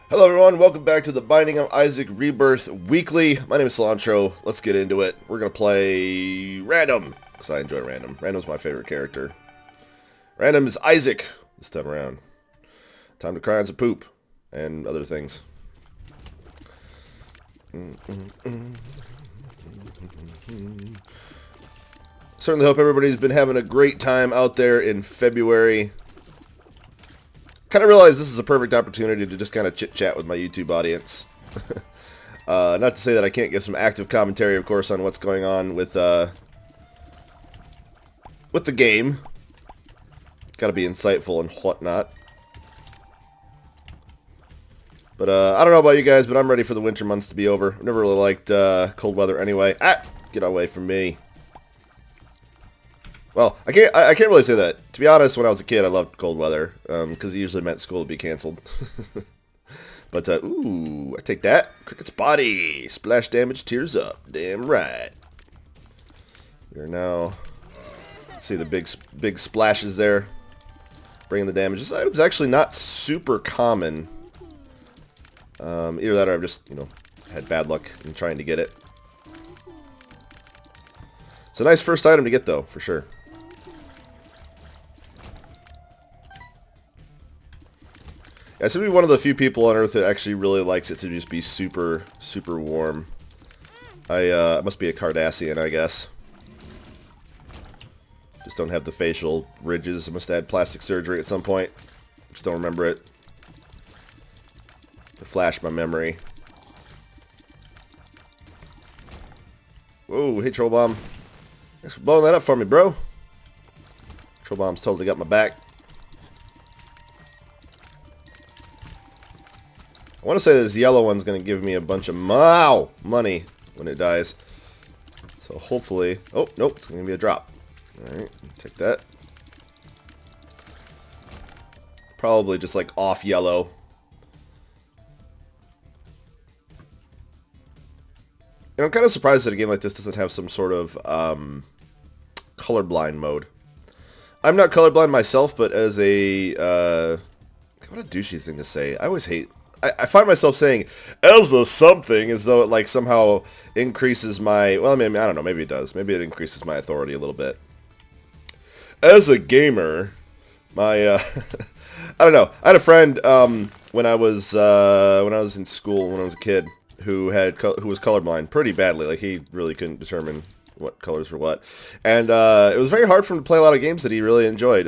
Hello everyone, welcome back to the Binding of Isaac Rebirth Weekly. My name is Cilantro. Let's get into it. We're going to play Random, because I enjoy Random. Random's my favorite character. Random is Isaac this time around. Time to cry on some poop and other things. Certainly hope everybody's been having a great time out there in February. Kind of realize this is a perfect opportunity to just kind of chit-chat with my YouTube audience. Not to say that I can't give some active commentary, of course, on what's going on with the game. Got to be insightful and whatnot. But I don't know about you guys, but I'm ready for the winter months to be over. I've never really liked cold weather anyway. Get away from me. Well, I can't really say that. To be honest, when I was a kid, I loved cold weather, because it usually meant school would be canceled. But, ooh, I take that. Cricket's body. Splash damage, tears up. Damn right. We are now, let's see the big splashes there. Bringing the damage. This item's actually not super common. Either that or I've just, had bad luck in trying to get it. It's a nice first item to get, though, for sure. I seem to be one of the few people on Earth that actually really likes it to just be super, super warm. I must be a Cardassian, I guess. Just don't have the facial ridges. I must have had plastic surgery at some point. Just don't remember it. To flash my memory. Whoa, hey Troll Bomb. Thanks for blowing that up for me, bro. Troll Bomb's totally got my back. I want to say this yellow one's going to give me a bunch of money when it dies. So hopefully... Oh, nope, it's going to be a drop. Alright, take that. Probably just like off yellow. And I'm kind of surprised that a game like this doesn't have some sort of colorblind mode. I'm not colorblind myself, but as a... what a douchey thing to say. I always hate... I find myself saying as a something as though it like somehow increases my... Well, I mean, I don't know. Maybe it does. Maybe it increases my authority a little bit. As a gamer, my... I don't know. I had a friend when I was in school, when I was a kid, who was colorblind pretty badly. Like, he really couldn't determine what colors were what. And it was very hard for him to play a lot of games that he really enjoyed.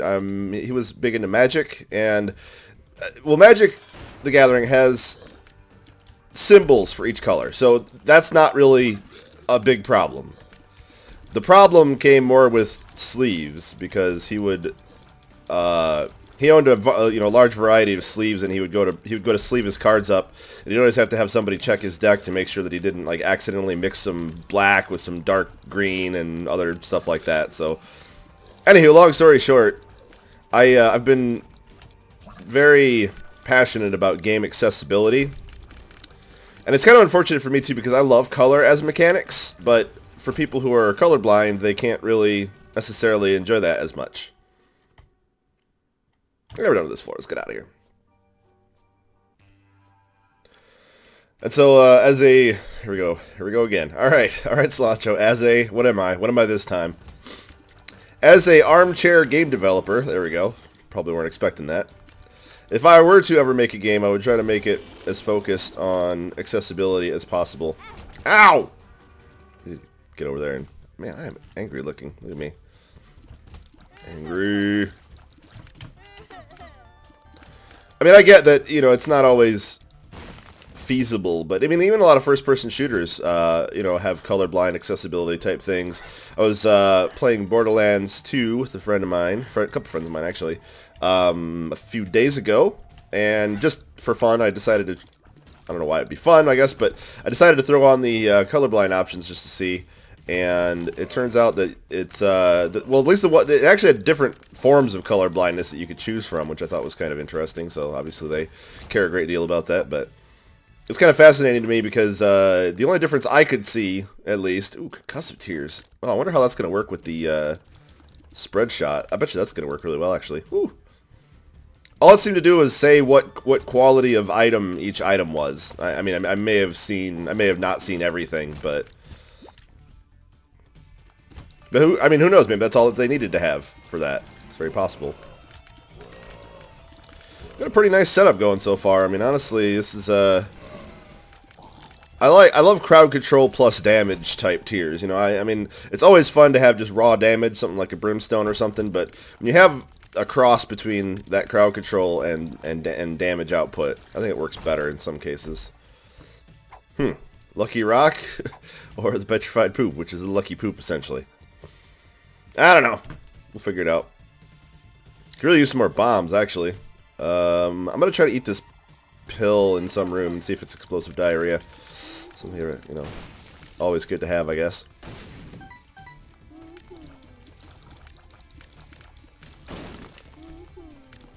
He was big into Magic, and... well, Magic the Gathering has symbols for each color, so that's not really a big problem. The problem came more with sleeves, because he would he owned a large variety of sleeves, and he would go to sleeve his cards up, and he'd always have to have somebody check his deck to make sure that he didn't like accidentally mix some black with some dark green and other stuff like that. So anywho, long story short, I've been very passionate about game accessibility, and it's kind of unfortunate for me too, because I love color as mechanics, but for people who are colorblind, they can't really necessarily enjoy that as much. I'm never done with this floor. Let's get out of here. And so here we go again. All right, Cilantro. What am I this time? As a armchair game developer, there we go. Probably weren't expecting that. If I were to ever make a game, I would try to make it as focused on accessibility as possible. Ow! Get over there and... Man, I am angry looking. Look at me. Angry. I mean, I get that, it's not always feasible, but I mean, even a lot of first-person shooters, have colorblind accessibility type things. I was playing Borderlands 2 with a friend of mine, a couple friends of mine actually, a few days ago, and just for fun, I decided to, I don't know why it'd be fun, I guess, but I decided to throw on the colorblind options just to see, and it turns out that it's, well, at least it actually had different forms of color blindness that you could choose from, which I thought was kind of interesting, so obviously they care a great deal about that, but it's kind of fascinating to me because the only difference I could see, at least... Ooh, concussive tears. Oh, I wonder how that's going to work with the spread shot. I bet you that's going to work really well, actually. Woo. All it seemed to do was say what quality of item each item was. I mean, I may have not seen everything, but who knows? Maybe that's all that they needed to have for that. It's very possible. Got a pretty nice setup going so far. I mean, honestly, this is I love crowd control plus damage type tiers. You know, I mean, it's always fun to have just raw damage, something like a brimstone or something. But when you have a cross between that crowd control and damage output, I think it works better in some cases. Lucky rock or the petrified poop, which is a lucky poop essentially. I don't know. We'll figure it out. Could really use some more bombs actually. I'm gonna try to eat this pill in some room and see if it's explosive diarrhea. Something, you know, always good to have, I guess.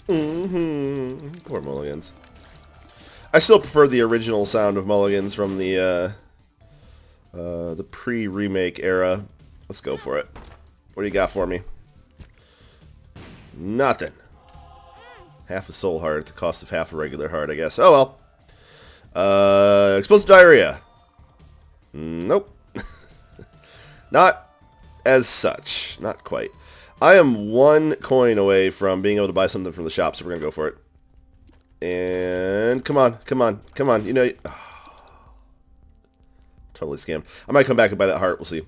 Poor mulligans. I still prefer the original sound of mulligans from the pre-remake era. Let's go for it. What do you got for me? Nothing. Half a soul heart at the cost of half a regular heart, I guess. Oh well. Explosive diarrhea. Nope. Not as such. Not quite. I am 1 coin away from being able to buy something from the shop, so we're going to go for it. And come on, come on, come on. You know, totally scam. I might come back and buy that heart. We'll see.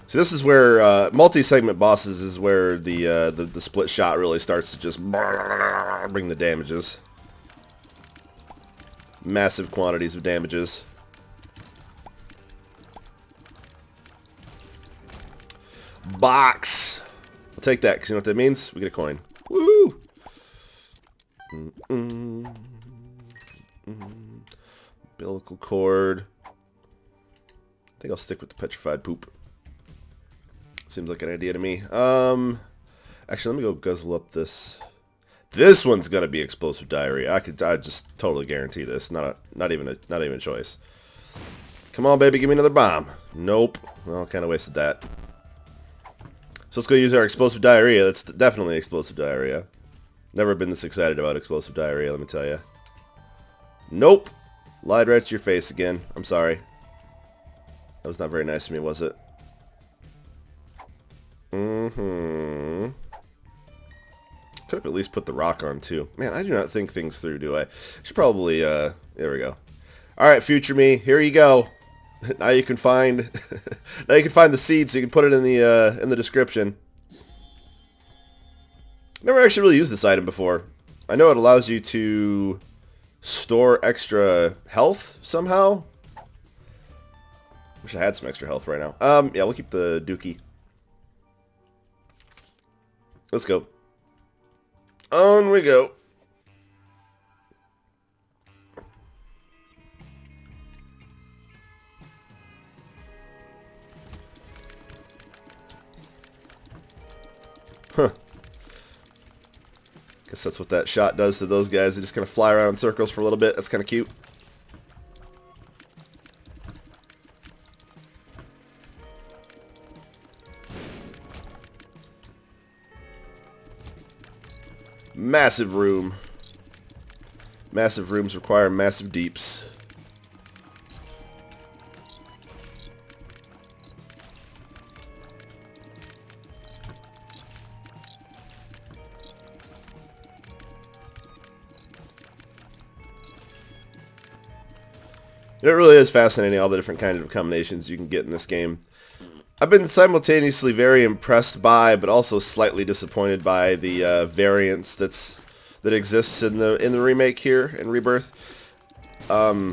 So this is where multi-segment bosses is where the split shot really starts to just bring the damages. Massive quantities of damages. Box. I'll take that because you know what that means? We get a coin. Woo! Umbilical cord. I think I'll stick with the petrified poop. Seems like an idea to me. Actually, let me go guzzle up this. This one's gonna be explosive diarrhea. I just totally guarantee this. Not even a choice. Come on, baby, give me another bomb. Nope. Well, kind of wasted that. So let's go use our explosive diarrhea. That's definitely explosive diarrhea. Never been this excited about explosive diarrhea, let me tell you. Nope. Lied right to your face again. I'm sorry. That was not very nice of me, was it? Could have at least put the rock on too. Man, I do not think things through, do I? Should probably, there we go. Alright, future me, here you go. Now you can find the seed so you can put it in the description. Never actually really used this item before. I know it allows you to store extra health somehow. Wish I had some extra health right now. Yeah, we'll keep the dookie. Let's go. On we go. Huh. Guess that's what that shot does to those guys. They just kind of fly around in circles for a little bit. That's kind of cute. Massive room. Massive rooms require massive deeps. It really is fascinating, all the different kinds of combinations you can get in this game. I've been simultaneously very impressed by, but also slightly disappointed by the variance that exists in the remake here in Rebirth. I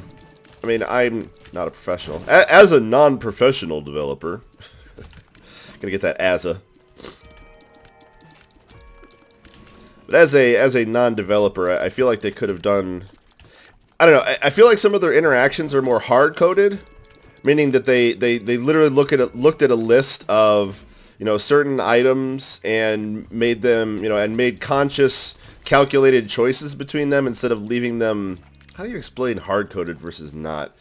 mean, I'm not a professional. As a non-professional developer, gonna get that as a. But as a non-developer, I feel like they could have done. I don't know. I feel like some of their interactions are more hard-coded. Meaning that they literally looked at a list of, you know, certain items and made them, you know, and made conscious, calculated choices between them instead of leaving them. How do you explain hard-coded versus not?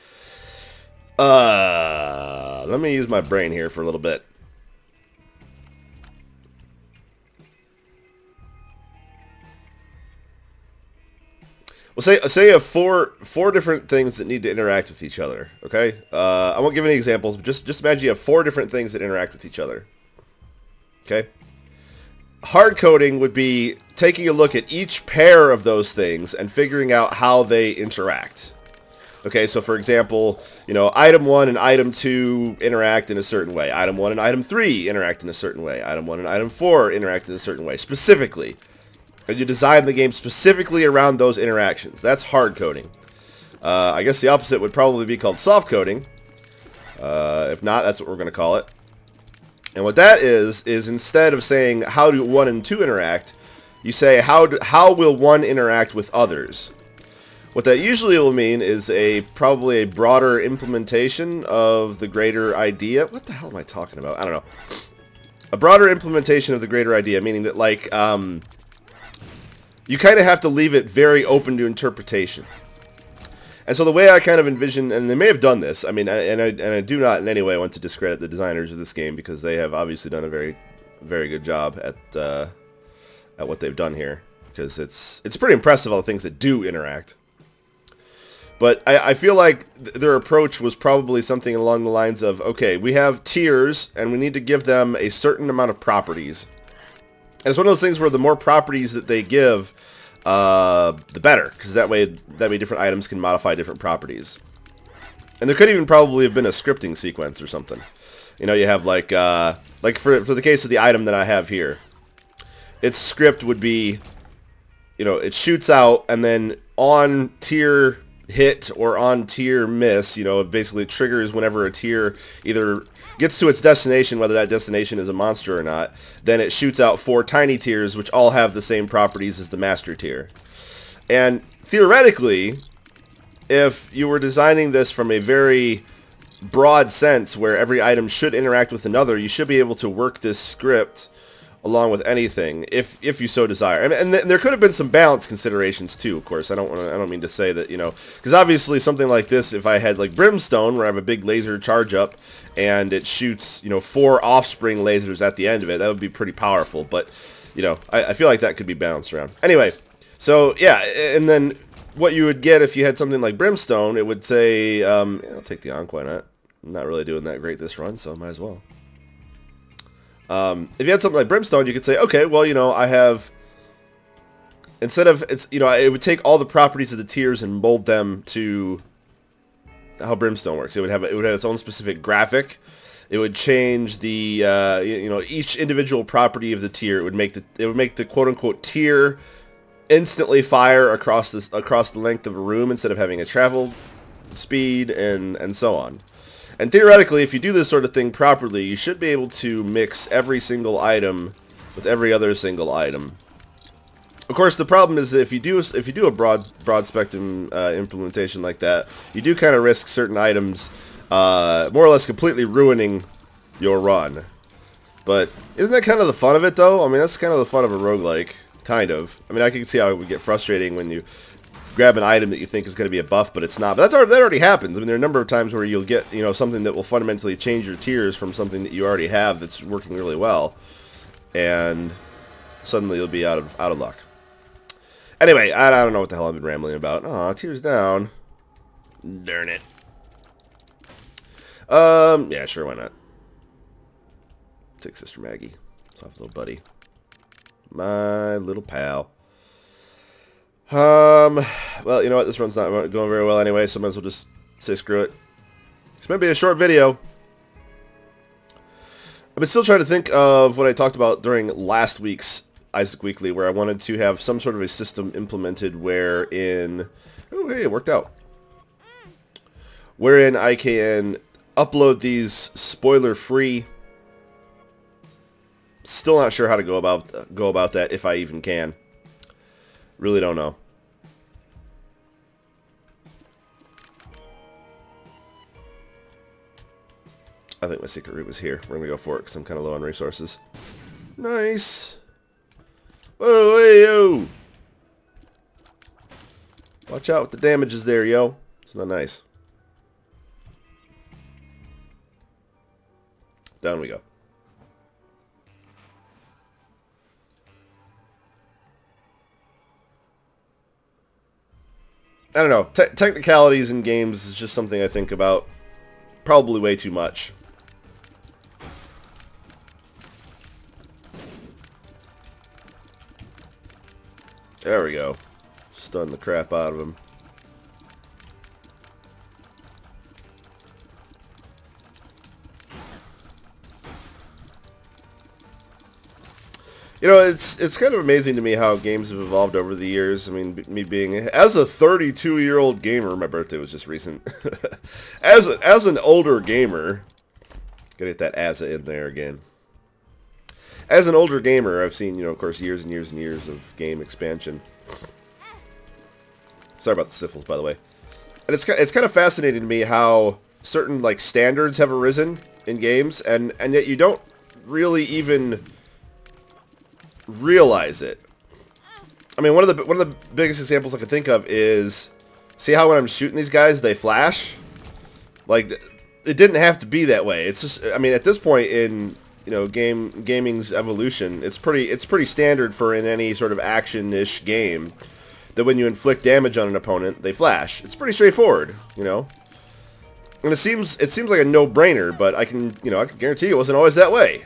Let me use my brain here for a little bit. Well, say you have four different things that need to interact with each other. Okay, I won't give any examples, but just imagine you have 4 different things that interact with each other. Okay, hard coding would be taking a look at each pair of those things and figuring out how they interact. Okay, so for example, you know, item 1 and item 2 interact in a certain way. Item 1 and item 3 interact in a certain way. Item 1 and item 4 interact in a certain way, specifically. And you design the game specifically around those interactions. That's hard coding. I guess the opposite would probably be called soft coding. If not, that's what we're going to call it. And what that is instead of saying how do 1 and 2 interact, you say how will 1 interact with others. What that usually will mean is probably a broader implementation of the greater idea. What the hell am I talking about? I don't know. A broader implementation of the greater idea, meaning that like you kind of have to leave it very open to interpretation. And so the way I kind of envision, and they may have done this, I mean, and I do not in any way want to discredit the designers of this game because they have obviously done a very, very good job at what they've done here, because it's pretty impressive all the things that do interact. But I feel like their approach was probably something along the lines of, okay, we have tiers and we need to give them a certain amount of properties. And it's one of those things where the more properties that they give, the better, because that way different items can modify different properties. And there could even probably have been a scripting sequence or something. You know, you have like for the case of the item that I have here, its script would be, you know, it shoots out and then on tier hit or on tier miss, you know, it basically triggers whenever a tier either gets to its destination, whether that destination is a monster or not, then it shoots out 4 tiny tiers which all have the same properties as the master tier. And theoretically, if you were designing this from a very broad sense where every item should interact with another, you should be able to work this script along with anything, if you so desire. And there could have been some balance considerations too, of course. I don't mean to say that, you know, because obviously something like this, if I had like Brimstone, where I have a big laser charge up, and it shoots, you know, 4 offspring lasers at the end of it, that would be pretty powerful. But, you know, I feel like that could be balanced around. Anyway, so yeah, and then what you would get if you had something like Brimstone, it would say, I'll take the Ankh, why not? I'm not really doing that great this run, so I might as well. If you had something like Brimstone, you could say, okay, well, you know, I have, instead of, it's, you know, it would take all the properties of the tiers and mold them to how Brimstone works. It would have its own specific graphic. It would change the, you know, each individual property of the tier. It would make the quote unquote tier instantly fire across the length of a room instead of having a travel speed and so on. And theoretically, if you do this sort of thing properly, you should be able to mix every single item with every other single item. Of course, the problem is that if you do a broad spectrum implementation like that, you do kind of risk certain items more or less completely ruining your run. But isn't that kind of the fun of it, though? I mean, that's kind of the fun of a roguelike, kind of. I mean, I can see how it would get frustrating when you grab an item that you think is going to be a buff, but it's not. But that already happens. I mean, there are a number of times where you'll get, you know, something that will fundamentally change your tiers from something that you already have that's working really well, and suddenly you'll be out of luck. Anyway, I don't know what the hell I've been rambling about. Aw, tiers down. Darn it. Yeah, sure, why not? Take Sister Maggie. Soft little buddy. My little pal. Well, you know what? This run's not going very well anyway, so I might as well just say screw it. This might be a short video. I've been still trying to think of what I talked about during last week's Isaac Weekly, where I wanted to have some sort of a system implemented wherein... Oh, hey, it worked out. Wherein I can upload these spoiler-free. Still not sure how to go about that, if I even can. Really don't know. I think my secret route was here. We're going to go for it because I'm kind of low on resources. Nice. Whoa, hey, yo. Watch out with the damages there, yo. It's not nice. Down we go. I don't know. Technicalities in games is just something I think about probably way too much. There we go. Stun the crap out of him. You know, it's kind of amazing to me how games have evolved over the years. I mean, me being, as a 32-year-old gamer, my birthday was just recent. as an older gamer, gotta get that "asa" in there again. As an older gamer, I've seen, you know, of course, years and years and years of game expansion. Sorry about the sniffles, by the way. And it's kind of fascinating to me how certain, like, standards have arisen in games, and yet you don't really even realize it. I mean, one of the biggest examples I can think of is, see how when I'm shooting these guys, they flash? Like, it didn't have to be that way. It's just, I mean, at this point in, you know, gaming's evolution, it's pretty standard for in any sort of action-ish game that when you inflict damage on an opponent, they flash. It's pretty straightforward, you know. And it seems like a no-brainer, but I can guarantee it wasn't always that way.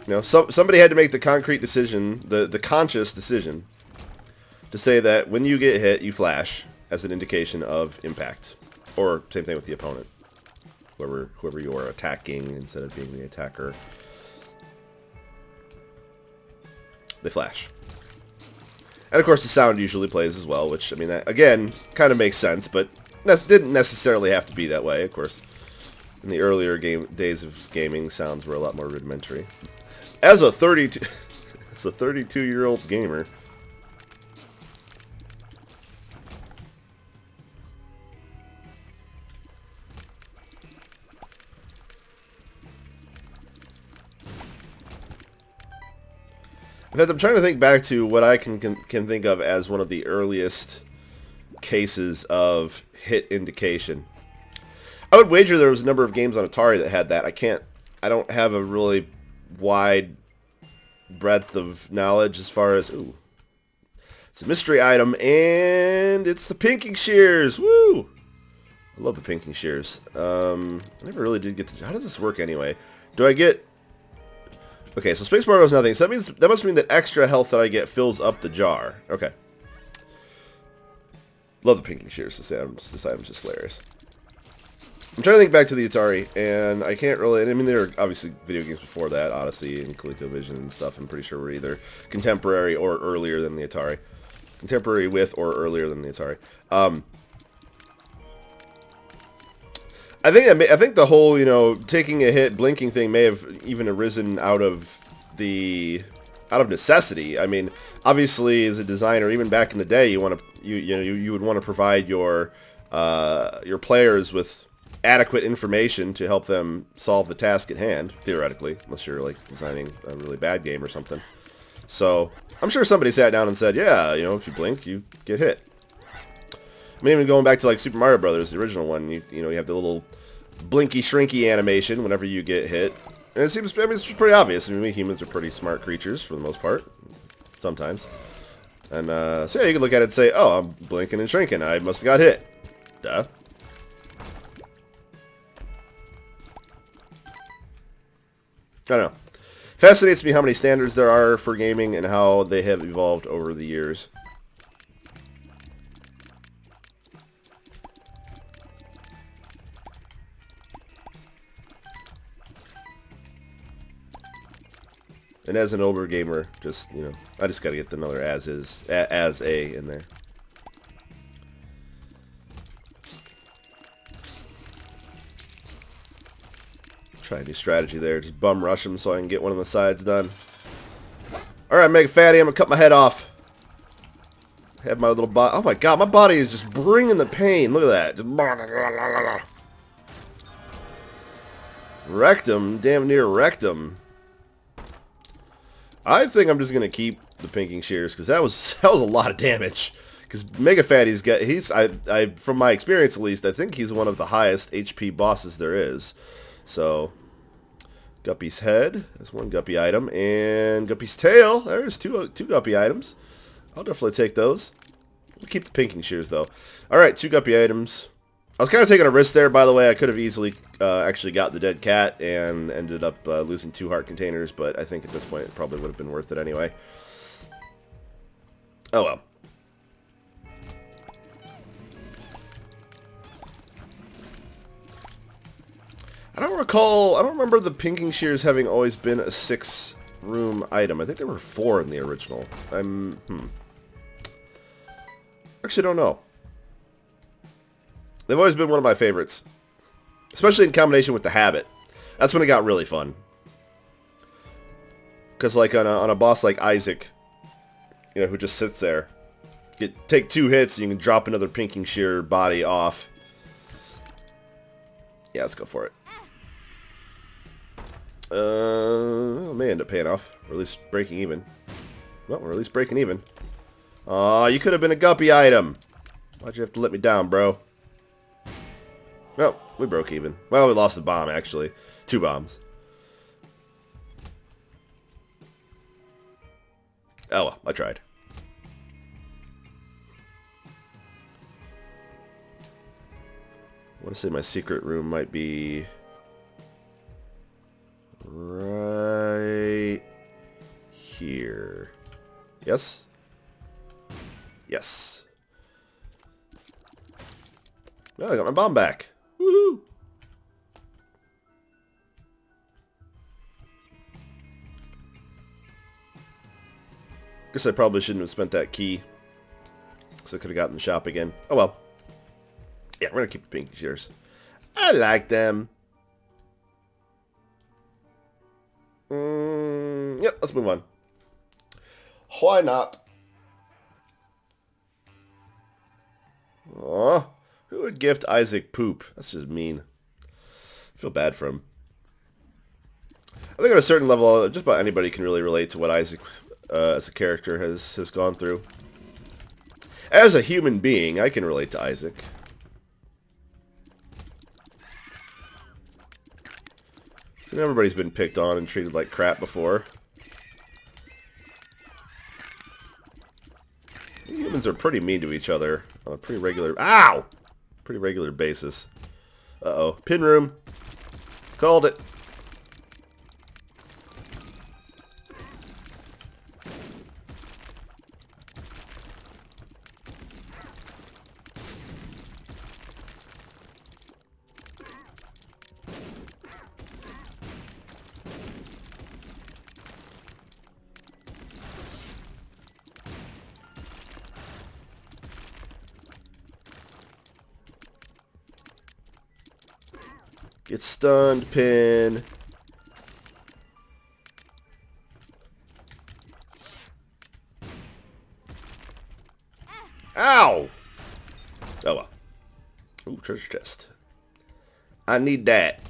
You know, somebody had to make the concrete decision, the conscious decision, to say that when you get hit, you flash as an indication of impact. Or same thing with the opponent, whoever you are attacking instead of being the attacker. They flash. And of course, the sound usually plays as well, which, I mean, that, again, kind of makes sense, but didn't necessarily have to be that way. Of course, in the earlier days of gaming, sounds were a lot more rudimentary. As a 32-year-old gamer, in fact, I'm trying to think back to what I can think of as one of the earliest cases of hit indication. I would wager there was a number of games on Atari that had that. I don't have a really wide breadth of knowledge as far as, ooh, it's a mystery item, and it's the pinking shears. Woo! I love the pinking shears. I never really did get to, how does this work anyway? Do I get, okay, so spacebar does nothing, so that must mean that extra health that I get fills up the jar. Okay. Love the pinking shears. This item's just hilarious. I'm trying to think back to the Atari, and I can't really, I mean, there are obviously video games before that, Odyssey and ColecoVision and stuff. I'm pretty sure we're either contemporary or earlier than the Atari. Contemporary with or earlier than the Atari. I think the whole, you know, taking a hit, blinking thing may have even arisen out of necessity. I mean, obviously, as a designer, even back in the day, you would want to provide your players with adequate information to help them solve the task at hand, theoretically, unless you're like designing a really bad game or something. So I'm sure somebody sat down and said, yeah, you know, if you blink, you get hit. I mean, even going back to like Super Mario Brothers, the original one, you know, you have the little blinky shrinky animation whenever you get hit, and it seems, I mean, it's pretty obvious. I mean, we humans are pretty smart creatures for the most part, sometimes. And so yeah, you can look at it and say, oh, I'm blinking and shrinking, I must have got hit. Duh. I don't know. Fascinates me how many standards there are for gaming and how they have evolved over the years. And as an older gamer, just, you know, I just gotta get another as a in there. Try a new strategy there. Just bum rush him so I can get one of the sides done. Alright, Mega Fatty, I'm gonna cut my head off. Have my little body. Oh my god, my body is just bringing the pain. Look at that. Just rectum, damn near rectum. I think I'm just gonna keep the pinking shears because that was a lot of damage. Because Mega Fatty's got, from my experience at least, I think he's one of the highest HP bosses there is. So, Guppy's head. There's one Guppy item. And Guppy's tail. There's two Guppy items. I'll definitely take those. We'll keep the pinking shears, though. Alright, 2 Guppy items. I was kind of taking a risk there, by the way. I could have easily actually got the dead cat and ended up losing 2 heart containers, but I think at this point it probably would have been worth it anyway. Oh well. I don't remember the pinking shears having always been a 6-room item. I think there were 4 in the original. Actually don't know. They've always been one of my favorites. Especially in combination with the habit. That's when it got really fun. Because like on a boss like Isaac, you know, who just sits there, you take 2 hits and you can drop another pinking shear body off. Yeah, let's go for it. May end up paying off. Or at least breaking even. Well, we're at least breaking even. Aw, you could have been a Guppy item. Why'd you have to let me down, bro? Well, we broke even. Well, we lost the bomb, actually. 2 bombs. Oh well, I tried. I want to say my secret room might be right here. Yes? Yes. Oh, I got my bomb back. Woohoo! Guess I probably shouldn't have spent that key. Because I could have gotten the shop again. Oh well. Yeah, we're going to keep the pinky shears. I like them. Yep, let's move on. Why not? Aw, who would gift Isaac poop? That's just mean. I feel bad for him. I think at a certain level, just about anybody can really relate to what Isaac, as a character, has gone through. As a human being, I can relate to Isaac. So everybody's been picked on and treated like crap before. Humans are pretty mean to each other on a pretty regular... Ow! Pretty regular basis. Uh-oh. Pin room. Called it. Get stunned, pin. Ow! Oh well. Ooh, treasure chest. I need that.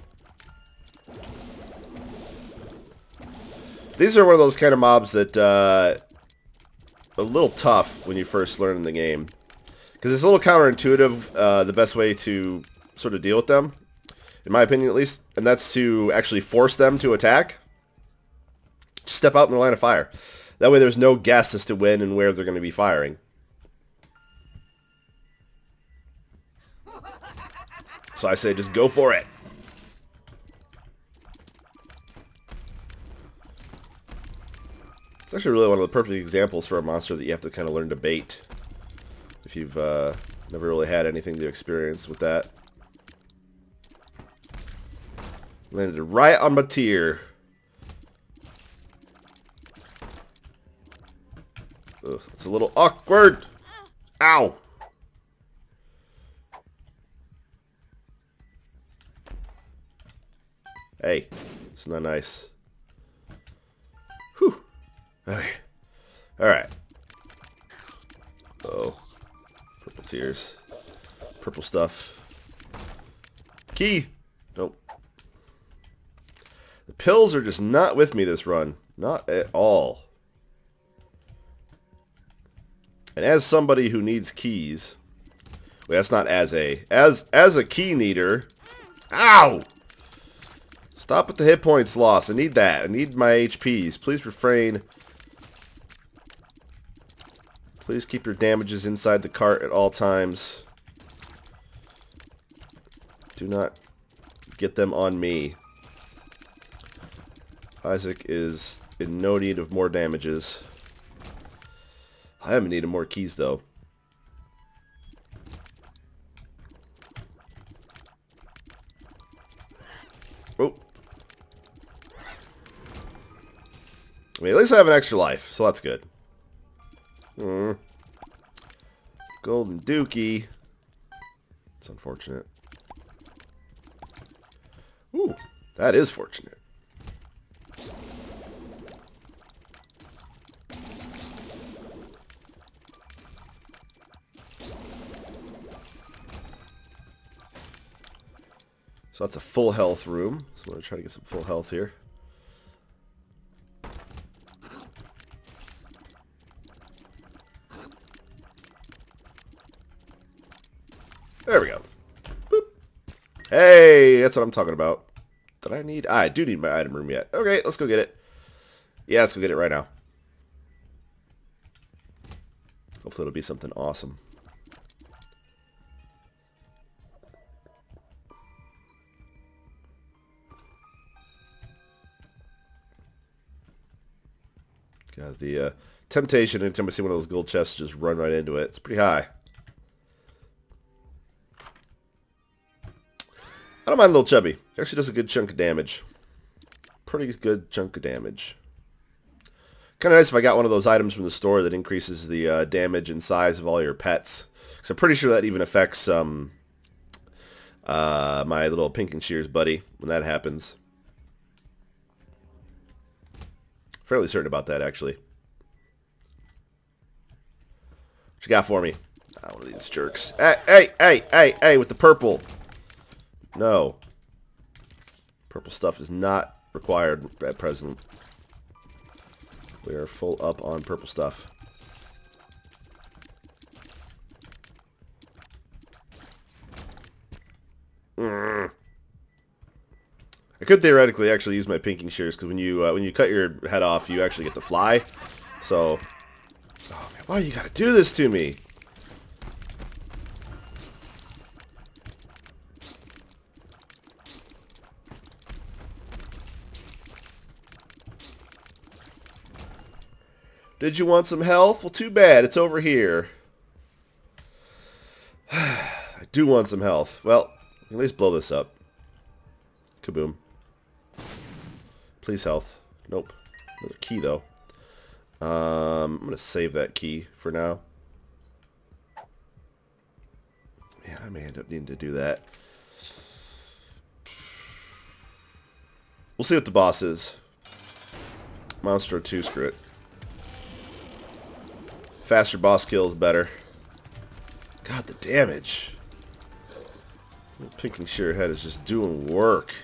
These are one of those kind of mobs that a little tough when you first learn in the game. Because it's a little counterintuitive, the best way to sort of deal with them. In my opinion, at least. And that's to actually force them to attack. Just step out in the line of fire. That way there's no guess as to when and where they're going to be firing. So I say just go for it. It's actually really one of the perfect examples for a monster that you have to kind of learn to bait. If you've never really had anything to experience with that. Landed right on my tier. Ugh, it's a little awkward. Ow. Hey, it's not nice. Whew. Okay. Alright. Uh-oh. Purple tears. Purple stuff. Key. Nope. The pills are just not with me this run. Not at all. And as somebody who needs keys... Wait, that's not as a... As a key needer... Ow! Stop with the hit points loss. I need that. I need my HPs. Please refrain. Please keep your damages inside the cart at all times. Do not get them on me. Isaac is in no need of more damages. I am in need of more keys, though. Oh. I mean, at least I have an extra life, so that's good. Golden Dookie. It's unfortunate. Ooh, that is fortunate. So that's a full health room. So I'm going to try to get some full health here. There we go. Boop. Hey, that's what I'm talking about. Did I need... I do need my item room yet. Okay, let's go get it. Yeah, let's go get it right now. Hopefully it'll be something awesome. God, the temptation anytime I see one of those gold chests, just run right into it. It's pretty high. I don't mind a little chubby. Actually does a good chunk of damage. Pretty good chunk of damage. Kind of nice if I got one of those items from the store that increases the damage and size of all your pets. Because I'm pretty sure that even affects my little Pink and Shears buddy when that happens. Fairly certain about that, actually. What you got for me? Ah, one of these jerks. Hey, with the purple. No. Purple stuff is not required at present. We are full up on purple stuff. I could theoretically actually use my pinking shears because when you cut your head off, you actually get to fly. So, oh man, why you gotta do this to me? Did you want some health? Well, too bad. It's over here. I do want some health. Well, at least blow this up. Kaboom. Please health. Nope. Another key, though. I'm going to save that key for now. Man, I may end up needing to do that. We'll see what the boss is. Monster 2, screw it. Faster boss kill is better. God, the damage. Pink and Sheer Head is just doing work.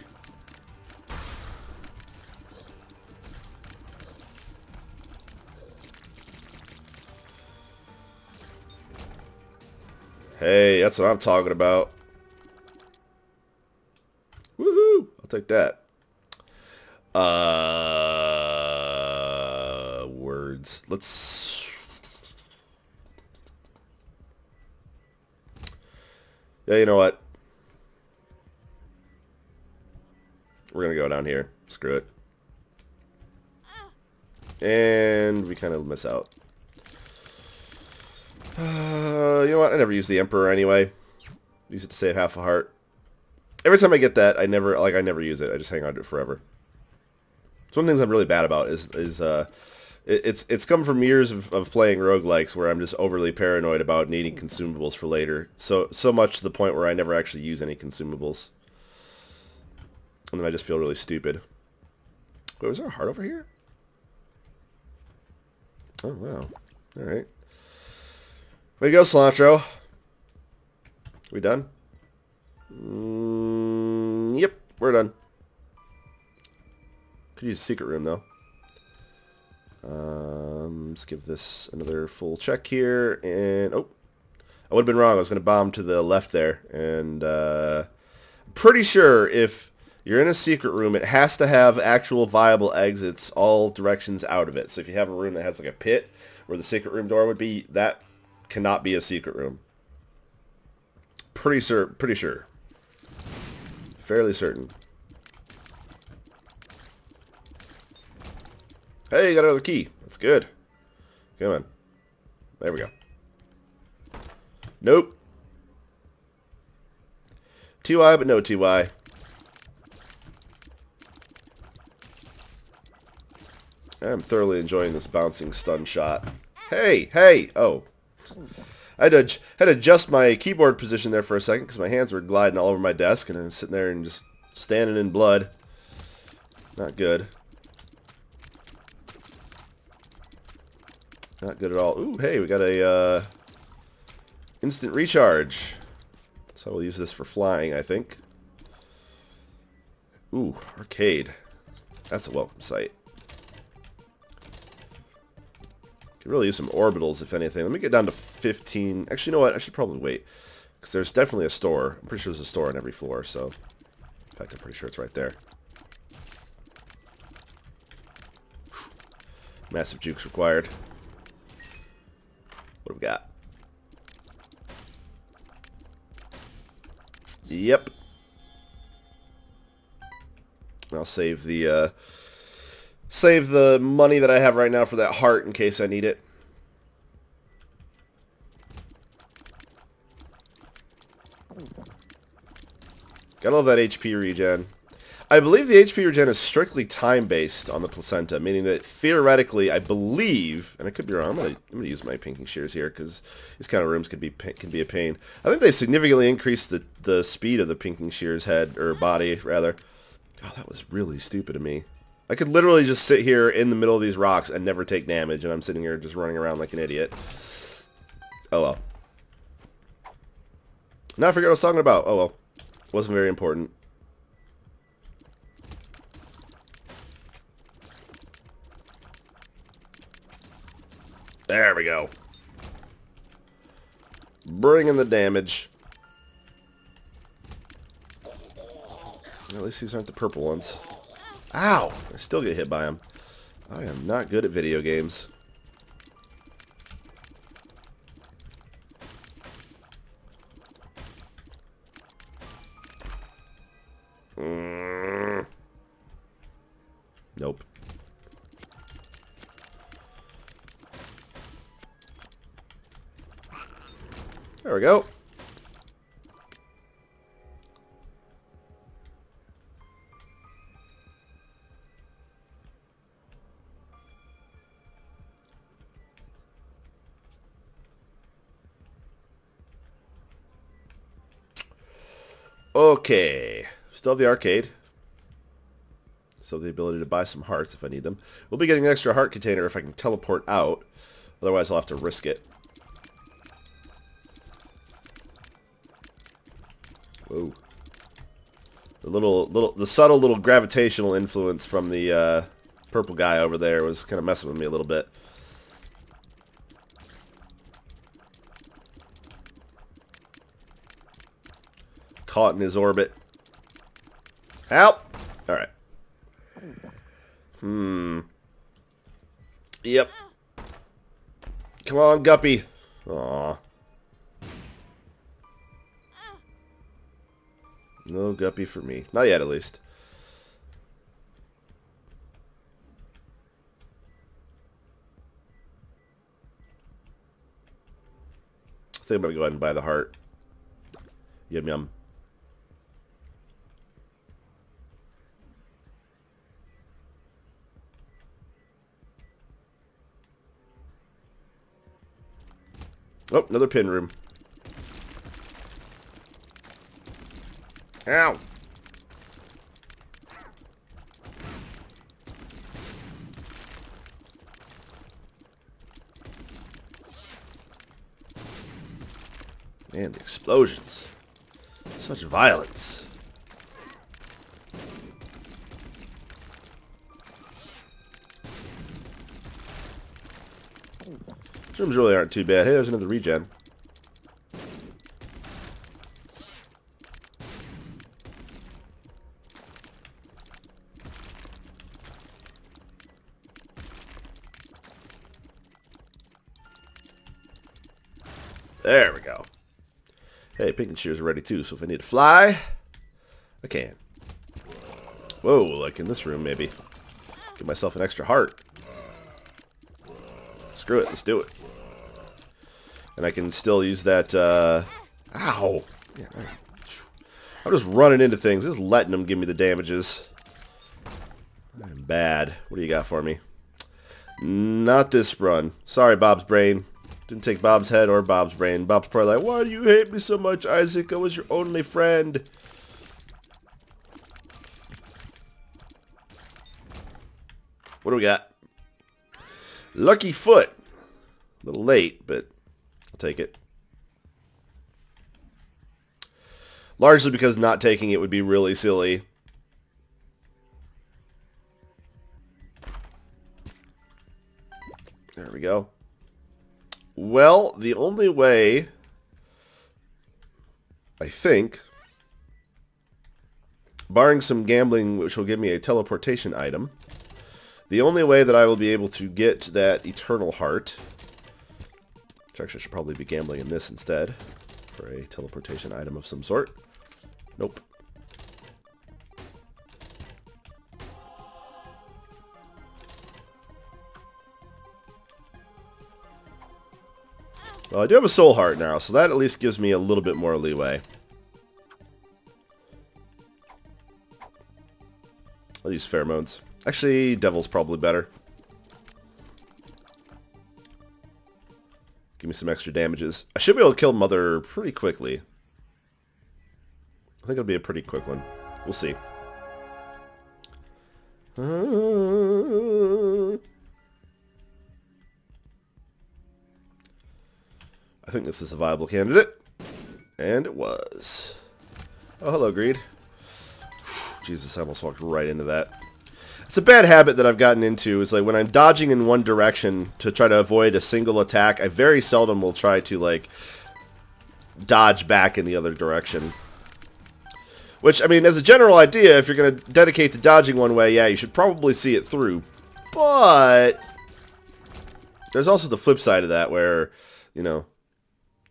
Hey, that's what I'm talking about. Woohoo! I'll take that. Words. Let's... Yeah, you know what? We're going to go down here. Screw it. And we kind of miss out. You know what? I never use the Emperor anyway. Use it to save half a heart. Every time I get that, I never use it. I just hang on to it forever. Some things I'm really bad about is it's come from years of playing roguelikes where I'm just overly paranoid about needing consumables for later. So much to the point where I never actually use any consumables. And then I just feel really stupid. Wait, was there a heart over here? Oh, wow. Alright. Way to go, Cilantro. We done? Yep, we're done. Could use a secret room, though. Let's give this another full check here. And, oh. I would have been wrong. I was going to bomb to the left there. And, pretty sure if You're in a secret room. It has to have actual viable exits all directions out of it. So if you have a room that has like a pit where the secret room door would be, that cannot be a secret room. Pretty sure. Fairly certain. Hey, you got another key. That's good. Come on. There we go. Nope. TY, but no TY. I'm thoroughly enjoying this bouncing stun shot. Hey, hey! Oh. I had to adjust my keyboard position there for a second because my hands were gliding all over my desk and I was sitting there and just standing in blood. Not good. Not good at all. Ooh, hey, we got a instant recharge. So we'll use this for flying, I think. Ooh, arcade. That's a welcome sight. Could really use some orbitals, if anything. Let me get down to 15. Actually, you know what? I should probably wait. Because there's definitely a store. I'm pretty sure there's a store on every floor, so... In fact, I'm pretty sure it's right there. Whew. Massive jukes required. What do we got? Yep. I'll save the money that I have right now for that heart in case I need it. Gotta love that HP regen. I believe the HP regen is strictly time-based on the placenta, meaning that theoretically, I believe, and I could be wrong, I'm gonna use my pinking shears here because these kind of rooms can be a pain. I think they significantly increased the speed of the pinking shears head, or body, rather. Oh, that was really stupid of me. I could literally just sit here in the middle of these rocks and never take damage, and I'm sitting here just running around like an idiot. Oh well. Now I forget what I was talking about. Oh well. Wasn't very important. There we go. Bring in the damage. At least these aren't the purple ones. Ow! I still get hit by them. I am not good at video games. Nope. There we go. Okay. Still have the arcade. Still have the ability to buy some hearts if I need them. We'll be getting an extra heart container if I can teleport out. Otherwise, I'll have to risk it. Whoa. The subtle little gravitational influence from the purple guy over there was kind of messing with me a little bit. Caught in his orbit. Help! Alright. Yep. Come on, Guppy. Aw. No Guppy for me. Not yet, at least. I think I'm going to go ahead and buy the heart. Yum yum. Oh, another pin room. Ow! Man, the explosions. Such violence. These rooms really aren't too bad. Hey, there's another regen. There we go. Hey, picking shears are ready too, so if I need to fly, I can. Whoa, like in this room maybe. Give myself an extra heart. Screw it, let's do it. And I can still use that, ow! Yeah, I'm just running into things, just letting them give me the damages. I'm bad. What do you got for me? Not this run. Sorry, Bob's brain. Didn't take Bob's head or Bob's brain. Bob's probably like, why do you hate me so much, Isaac? I was your only friend. What do we got? Lucky foot. A little late, but I'll take it. Largely because not taking it would be really silly. There we go. Well, the only way, I think, barring some gambling which will give me a teleportation item, the only way that I will be able to get that Eternal Heart, which actually I should probably be gambling in this instead, for a teleportation item of some sort. Nope. Well, I do have a soul heart now, so that at least gives me a little bit more leeway. I'll use pheromones. Actually, devil's probably better. Give me some extra damages. I should be able to kill Mother pretty quickly. I think it'll be a pretty quick one. We'll see. I think this is a viable candidate. And it was. Oh, hello, Greed. Jesus, I almost walked right into that. It's a bad habit that I've gotten into. Is like when I'm dodging in one direction to try to avoid a single attack, I very seldom will try to like dodge back in the other direction. Which, I mean, as a general idea, if you're going to dedicate to dodging one way, yeah, you should probably see it through. But there's also the flip side of that where, you know,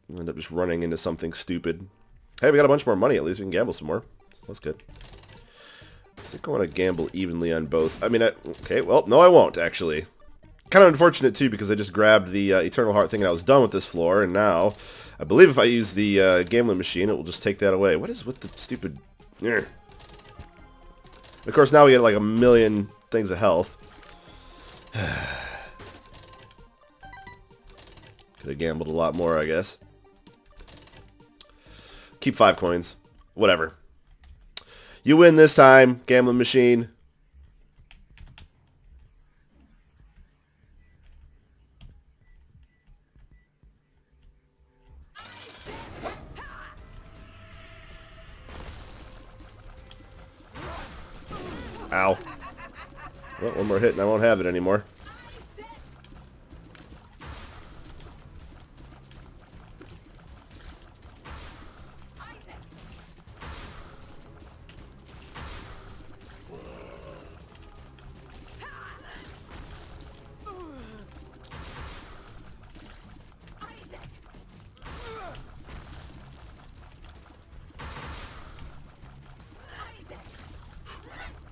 you end up just running into something stupid. Hey, we got a bunch more money. At least we can gamble some more. That's good. I think I want to gamble evenly on both. I mean, okay, well, no, I won't, actually. Kind of unfortunate, too, because I just grabbed the Eternal Heart thing and I was done with this floor, and now, I believe if I use the gambling machine, it will just take that away. What is with the stupid... Of course, now we get like a million things of health. Could have gambled a lot more, I guess. Keep 5 coins. Whatever. You win this time, gambling machine. Ow. Well, one more hit and I won't have it anymore.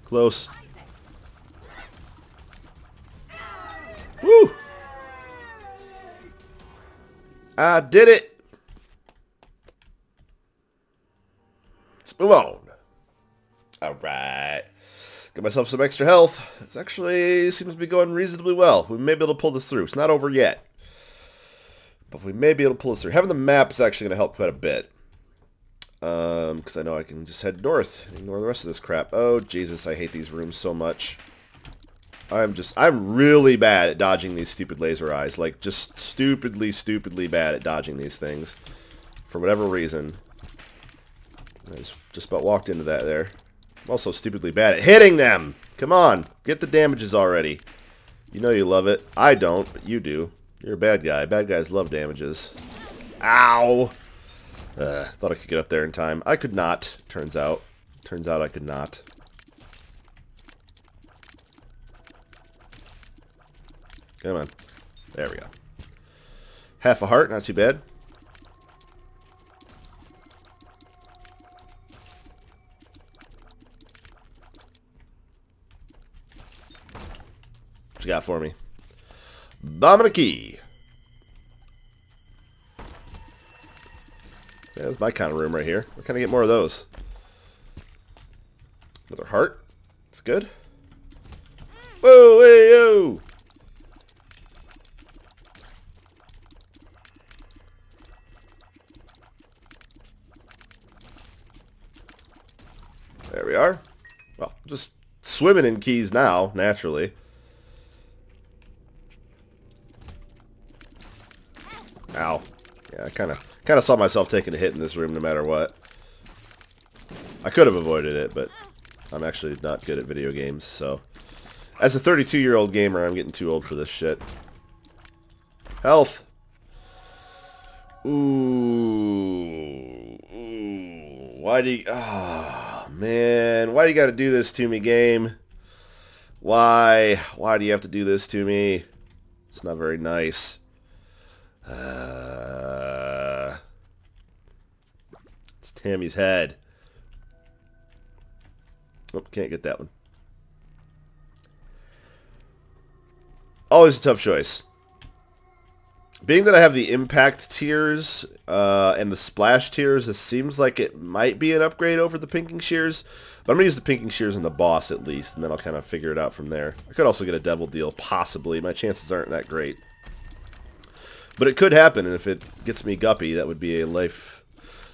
Close. Woo! I did it! Let's move on. Alright. Get myself some extra health. This actually seems to be going reasonably well. We may be able to pull this through. It's not over yet. But we may be able to pull this through. Having the map is actually going to help quite a bit. Because I know I can just head north and ignore the rest of this crap. Oh, Jesus, I hate these rooms so much. I'm really bad at dodging these stupid laser eyes. Like, just stupidly bad at dodging these things. For whatever reason. I just about walked into that there. I'm also stupidly bad at hitting them! Come on, get the damages already. You know you love it. I don't, but you do. You're a bad guy. Bad guys love damages. Ow! Thought I could get up there in time. I could not, turns out. Turns out I could not. Come on. There we go. Half a heart, not too bad. What you got for me? Bomb and a key. Yeah, that's my kind of room right here. Where can I get more of those? Another heart. That's good. Whoa, hey, yo! There we are. Well, just swimming in keys now, naturally. Ow. Yeah, I kind of saw myself taking a hit in this room no matter what. I could have avoided it, but I'm actually not good at video games, so... As a 32-year-old gamer, I'm getting too old for this shit. Health! Ooh. Why do you... Ah, man. Why do you gotta do this to me, game? Why? Why do you have to do this to me? It's not very nice. It's Tammy's head. Oh, can't get that one. Always a tough choice. Being that I have the impact tiers and the splash tiers, this seems like it might be an upgrade over the pinking shears. But I'm going to use the pinking shears on the boss at least, and then I'll kind of figure it out from there. I could also get a devil deal, possibly. My chances aren't that great. But it could happen, and if it gets me guppy, that would be a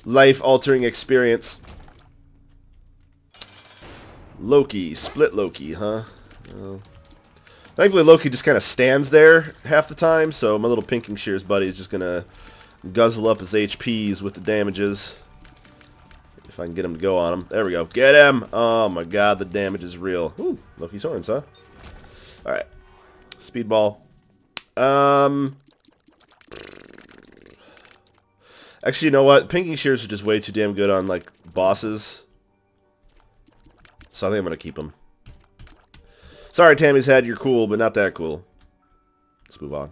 life-altering experience. Loki. Split Loki, huh? Well, thankfully, Loki just kind of stands there half the time, so my little pinking shears buddy is just going to guzzle up his HPs with the damages. If I can get him to go on him. There we go. Get him! Oh my god, the damage is real. Ooh, Loki's horns, huh? Alright. Speedball. Actually, you know what? Pinking shears are just way too damn good on, like, bosses. So I think I'm going to keep them. Sorry, Tammy's head, you're cool, but not that cool. Let's move on.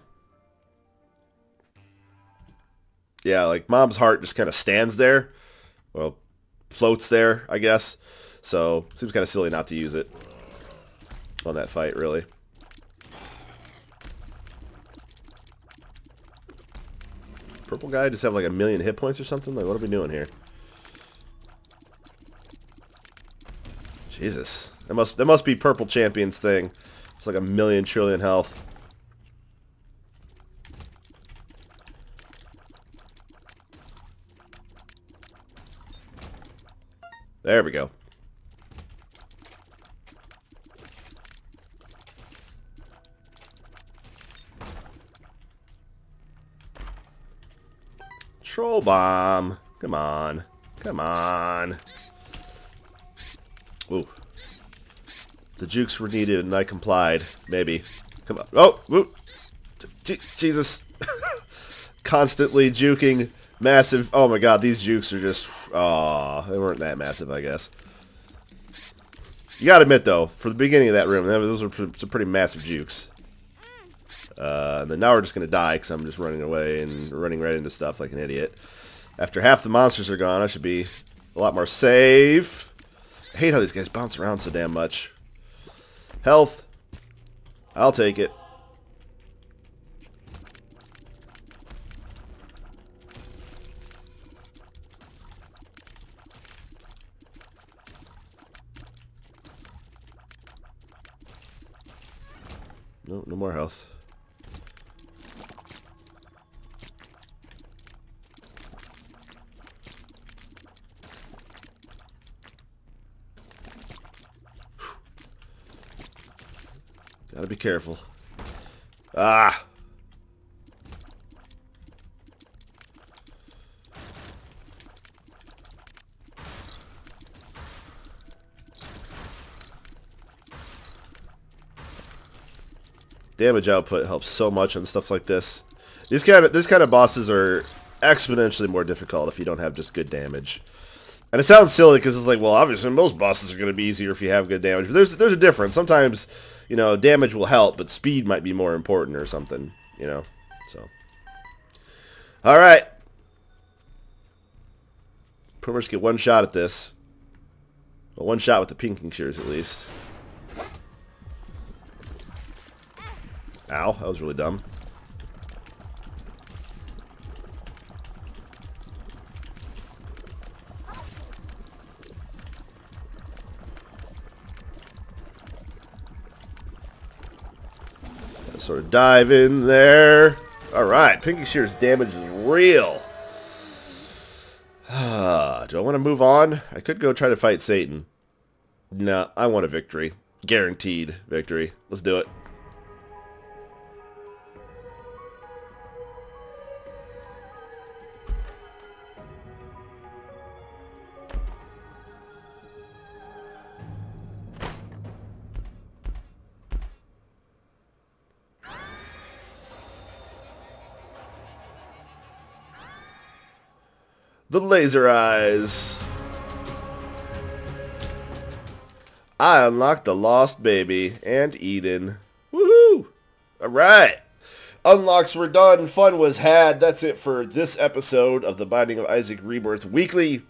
Yeah, like, Mom's heart just kind of stands there. Well, floats there, I guess. So, seems kind of silly not to use it on that fight, really. Purple guy just have like 1,000,000 hit points or something? Like, what are we doing here? Jesus. That must be Purple Champion's thing. It's like 1,000,000 trillion health. There we go. Troll bomb. Come on. Come on. Ooh. The jukes were needed and I complied. Maybe. Come on. Oh! Woo. Jesus. Constantly juking. Massive. Oh my god, these jukes are just... Aw, they weren't that massive, I guess. You gotta admit, though, for the beginning of that room, those were some pretty massive jukes. And then now we're just gonna die because I'm just running away and running right into stuff like an idiot. After half the monsters are gone, I should be a lot more safe. I hate how these guys bounce around so damn much. Health. I'll take it. No, no more health. Gotta be careful. Ah! Damage output helps so much on stuff like this. This kind of bosses are exponentially more difficult if you don't have just good damage. And it sounds silly because it's like, well, obviously most bosses are going to be easier if you have good damage. But there's a difference. Sometimes, you know, damage will help, but speed might be more important or something, you know. So, all right. Pretty much get one shot at this. Well, one shot with the pinking shears at least. Ow, that was really dumb. Sort of dive in there. Alright, Pinky Shear's damage is real. Do I want to move on? I could go try to fight Satan. No, I want a victory. Guaranteed victory. Let's do it. The laser eyes. I unlocked the lost baby and Eden. Woohoo! Alright. Unlocks were done. Fun was had. That's it for this episode of The Binding of Isaac Rebirth Weekly.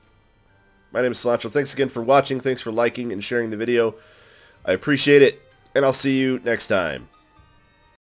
My name is Cilantro. Thanks again for watching. Thanks for liking and sharing the video. I appreciate it. And I'll see you next time.